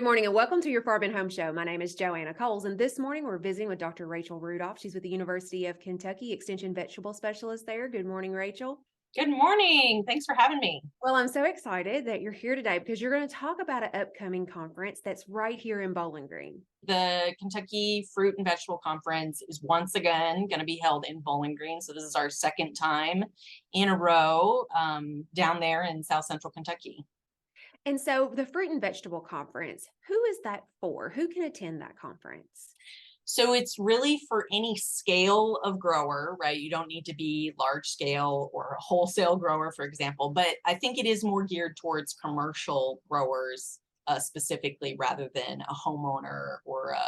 Good morning and welcome to your Farm and Home Show. My name is Joanna Coles, and this morning we're visiting with Dr. Rachel Rudolph. She's with the University of Kentucky, Extension Vegetable Specialist there. Good morning, Rachel. Good morning. Thanks for having me. Well, I'm so excited that you're here today because you're going to talk about an upcoming conference that's right here in Bowling Green. The Kentucky Fruit and Vegetable Conference is once again going to be held in Bowling Green. So this is our second time in a row down there in South Central Kentucky. And so the Fruit and Vegetable Conference, who is that for? Who can attend that conference? So it's really for any scale of grower, right? You don't need to be large scale or a wholesale grower, for example, but I think it is more geared towards commercial growers specifically rather than a homeowner or a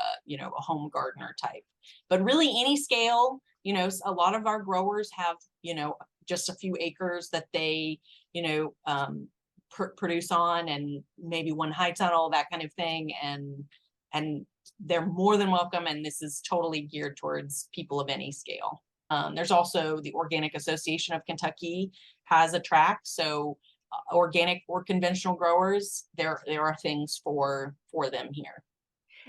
home gardener type. But really any scale, a lot of our growers have, just a few acres that they, produce on, and maybe one high tunnel, that kind of thing. And they're more than welcome. And this is totally geared towards people of any scale. There's also the Organic Association of Kentucky has a track. So organic or conventional growers, there are things for them here.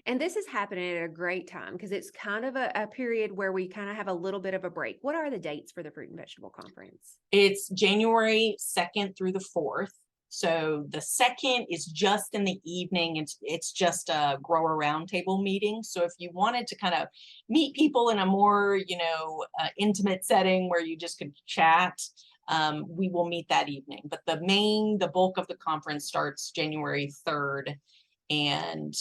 And this is happening at a great time because it's kind of a period where we kind of have a little bit of a break. What are the dates for the Fruit and Vegetable Conference? It's January 2nd through the 4th. So the 2nd is just in the evening. It's just a grower roundtable meeting. So if you wanted to kind of meet people in a more, intimate setting where you just could chat, we will meet that evening. But the bulk of the conference starts January 3rd and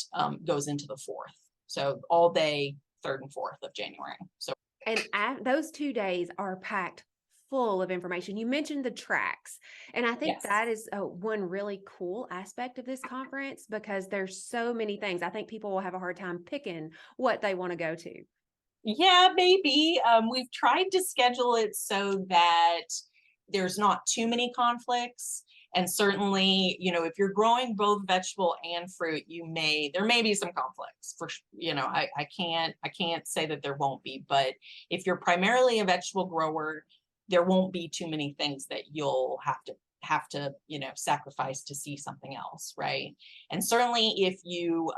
goes into the 4th. So all day, 3rd and 4th of January. So And those 2 days are packed full of information. You mentioned the tracks, and I think yes. that is one really cool aspect of this conference because there's so many things. I think people will have a hard time picking what they want to go to. Yeah, maybe. We've tried to schedule it so that there's not too many conflicts. And certainly, if you're growing both vegetable and fruit, there may be some conflicts for, I can't say that there won't be, but if you're primarily a vegetable grower, there won't be too many things that you'll have to sacrifice to see something else, right? And certainly if you're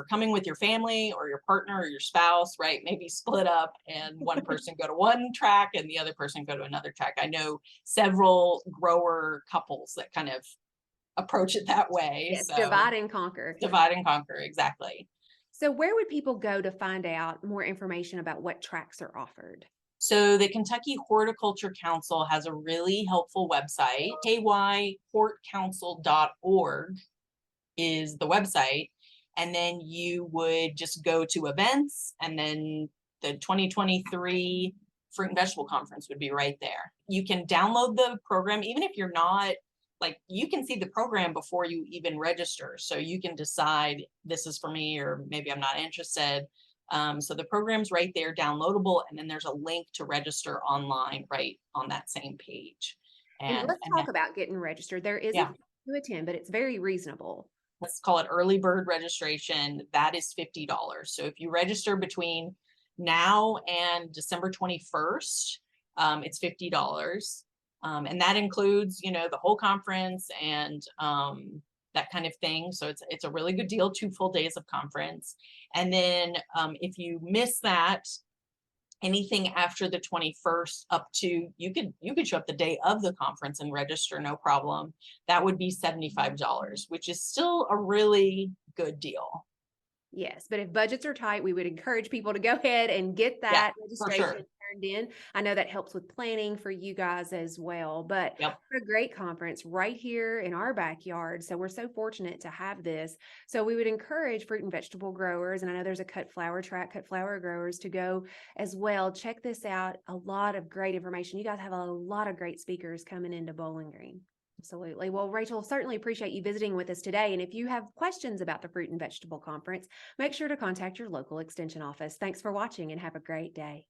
coming with your family or your partner or your spouse, right, maybe split up and one person go to one track and the other person go to another track. I know several grower couples that kind of approach it that way. Yes, So divide and conquer. divide and conquer, exactly. So where would people go to find out more information about what tracks are offered? So the Kentucky Horticulture Council has a really helpful website. kyhortcouncil.org is the website. And then you would just go to events, and then the 2023 Fruit and Vegetable Conference would be right there. You can download the program, even if you're not, you can see the program before you even register. So you can decide this is for me, or maybe I'm not interested. So the program's right there, downloadable, and then there's a link to register online right on that same page. And let's talk about getting registered. There is a fee to attend, but it's very reasonable. Let's call it early bird registration. That is $50. So if you register between now and December 21st, it's $50. And that includes, the whole conference and that kind of thing. So it's a really good deal, 2 full days of conference. And then if you miss that, anything after the 21st up to, you could show up the day of the conference and register, no problem. That would be $75, which is still a really good deal. Yes, but if budgets are tight, we would encourage people to go ahead and get that registration turned in. I know that helps with planning for you guys as well, but a great conference right here in our backyard. So we're so fortunate to have this. So we would encourage fruit and vegetable growers, and I know there's a cut flower track, cut flower growers to go as well. Check this out. A lot of great information. You guys have a lot of great speakers coming into Bowling Green. Absolutely. Well, Rachel, certainly appreciate you visiting with us today. And if you have questions about the Fruit and Vegetable Conference, make sure to contact your local extension office. Thanks for watching and have a great day.